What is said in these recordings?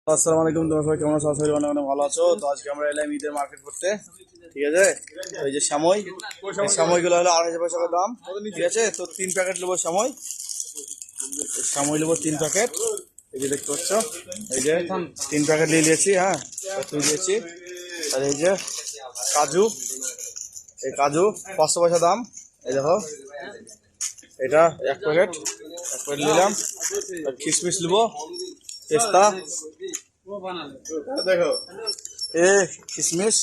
আসসালামু আলাইকুম, তোমরা সবাই কেমন আছো? আশা করি অনেক অনেক ভালো আছো। তো আজকে আমরা এলাম ঈদের মার্কেট করতে, ঠিক আছে। এই যে সাময়, এই সময়গুলো হলো 250 টাকা দাম, ঠিক আছে। তো 3 প্যাকেট নেবো সাময়, সাময় নেবো 3 প্যাকেট। এই যে দেখতে পাচ্ছ, এই যে 3 প্যাকেট নিয়ে নিয়েছি, হ্যাঁ তুই দিয়েছি। আর এই যে কাজু, এই কাজু 500 পয়সা দাম। এই দেখো এটা 1 প্যাকেট, 1 প্যাকেট নিলাম। আর কিশমিশ নেবো, পেস্তা, দেখো এ কিশমিশ,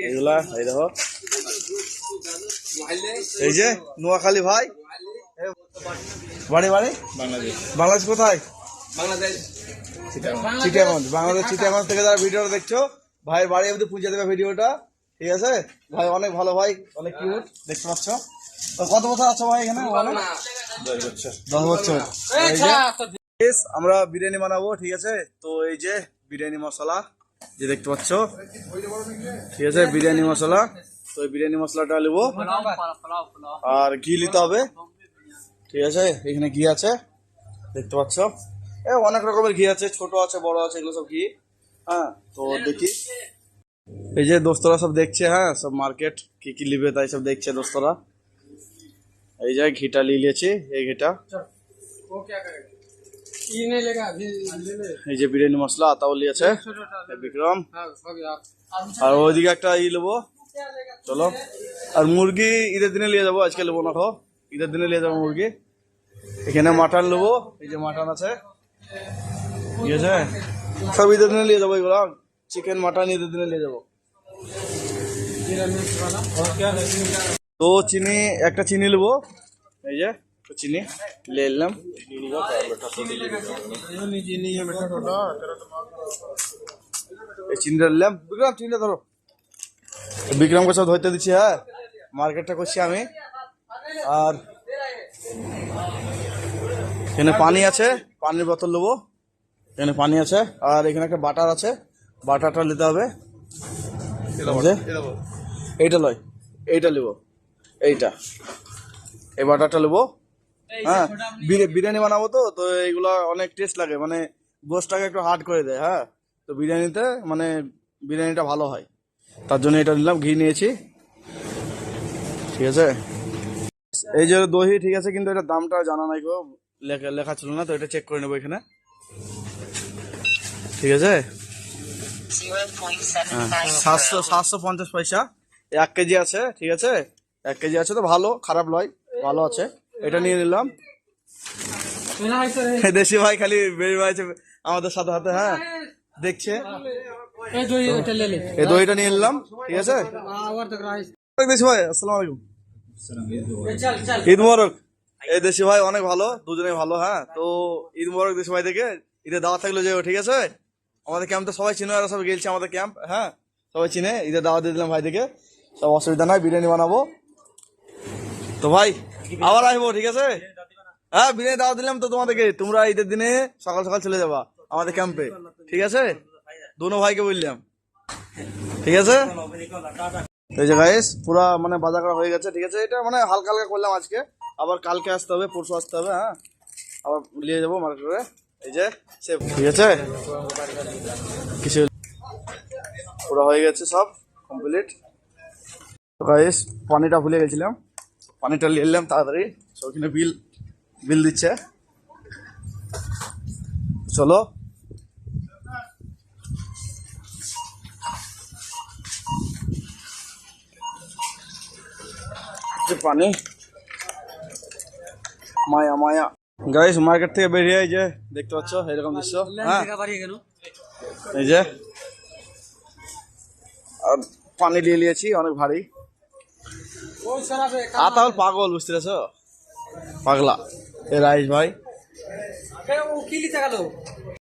এগুলা এই দেখো। এই যে নোয়াখালী ভাই, বাড়ি বাড়ি বাংলাদেশ। বাংলাদেশ কোথায়? বাংলাদেশ চিটাগঞ্জ। বাংলাদেশ চিটাগঞ্জ থেকে যারা ভিডিওটা দেখছো, ভাইয়ের বাড়ি অবধি পৌঁছে দেবে ভিডিওটা, ঠিক আছে। ভাই অনেক ভালো, ভাই অনেক কিউট, দেখতে পাচ্ছ। তো কত বছর আছো ভাই এখানে? 10 বছর। আমরা বিরিয়ানি বানাবো, ঠিক আছে। তো এই যে বিরিয়ানি মশলা যে দেখতে পাচ্ছ, ঠিক আছে, বিরিয়ানি মশলা। তো এই বিরিয়ানি মশলাটা নেবো, আর ঘি নিতে হবে, ঠিক আছে। এখানে ঘি আছে দেখতে পাচ্ছ, অনেক রকমের ঘি আছে, ছোট আছে বড় আছে, এগুলো সব ঘি, হ্যাঁ। তো দেখি, এই যে দোস্তরা সব দেখছে, হ্যাঁ সব মার্কেট কি কি নিবে তাই সব দেখছে দোস্তরা। এই যে ঘিটা নিয়ে নিয়েছি, এই ঘিটা। এই যে বিরিয়ানি মশলা আতাও লিয়েছে বিক্রম। আর ওইদিকে একটা নেবো, চলো। আর মুরগি ঈদের দিনে নিয়ে যাবো, আজকে নেবো না, খো ঈদের দিনে নিয়ে যাবো মুরগি। এখানে মাটন নেবো, এই যে মাটন আছে, ঠিক আছে। সব ঈদের দিনে নিয়ে যাবো এগুলো, চিকেন মাটন ঈদের দিনে নিয়ে যাবো। তো চিনি, একটা চিনি নেবো, এই যে চিনি ले एलम। চিনিটা নিলাম, বিক্রম চিনিটা ধরো। বিক্রমকে সব ধরতে দিচ্ছি, হ্যাঁ মার্কেটটা করছি আমি। আর এখানে পানি আছে, পানির বোতল নেবো, এখানে পানি আছে। আর এখানে একটা বাটার আছে, বাটারটা নিতে হবে। এইটা লয়, এইটা নেবো, এইটা, এই বাটারটা নেবো, হ্যাঁ। বিরিয়ানি বানাবো তো, তো এইগুলা অনেক টেস্ট লাগে, মানে গোশটাকে একটু হার্ড করে দেয়, হ্যাঁ। তো বিরিয়ানিতে মানে বিরিয়ানিটা ভালো হয়, তার জন্য এটা নিলাম। ঘি নিয়েছি, ঠিক আছে। এই যে দহি, ঠিক আছে, কিন্তু এটা দামটা জানা নাই গো, লেখা লেখা ছিল না, তো এটা চেক করে নেবো এখানে, ঠিক আছে। 750 পয়সা 1 কেজি আছে, ঠিক আছে। 1 কেজি আছে তো ভালো, খারাপ নয়, ভালো আছে। এটা নিয়ে নিলাম। দেশি ভাই খালি বেরিয়ে আছে আমাদের সাথে হাতে, হ্যাঁ দেখছে। এই দইটা নিয়ে নিলাম, ঠিক আছে। দেশি ভাই আসসালামু আলাইকুম, ঈদ মোবারক। এই দেশি ভাই অনেক ভালো, দুজনেই ভালো, হ্যাঁ। তো ঈদ মোবারক দেশি ভাই থেকে, ঈদের দাওয়াত থাকলো যে, ঠিক আছে। আমাদের ক্যাম্প তো সবাই চিনে, আর সব গেলছে আমাদের ক্যাম্প, হ্যাঁ সবাই চিনে। ঈদের দাওয়াত দিয়ে দিলাম ভাই থেকে, সব অসুবিধা নাই, বিরিয়ানি বানাবো। তো ভাই আবার আসবো, ঠিক আছে। হ্যাঁ বিরিয়ানি দাওয়াত দিলাম তো তোমাদেরকে, তোমরা ঈদের দিনে সকাল সকাল চলে যাবা আমাদের ক্যাম্পে, ঠিক আছে। দুনো ভাইকে বললাম, ঠিক আছে। এই যে গাইস পুরা মানে বাজার করা হয়ে গেছে, ঠিক আছে। এটা মানে হালকা হালকা করলাম আজকে, আবার কালকে আসতে হবে, পরশু আসতে হবে, হ্যাঁ আবার নিয়ে যাবো মার্কেটে। এই যে ঠিক আছে, কিছু পুরো হয়ে গেছে, সব কমপ্লিট। তো গাইস পানিটা ভুলে গেছিলাম, পানিটা নিয়ে এলাম তাড়াতাড়ি। ওখানে বিল বিল দিচ্ছে, চলো। পানি মায়া মায়া। গাইস মার্কেট থেকে বেরিয়ে এই যে দেখতে পাচ্ছ এরকম দৃশ্য, হ্যাঁ এই যে। আর পানি নিয়ে নিয়েছি অনেক ভারী, তাহলে পাগল, বুঝতে পারছো, পাগলা এ রাইস ভাই।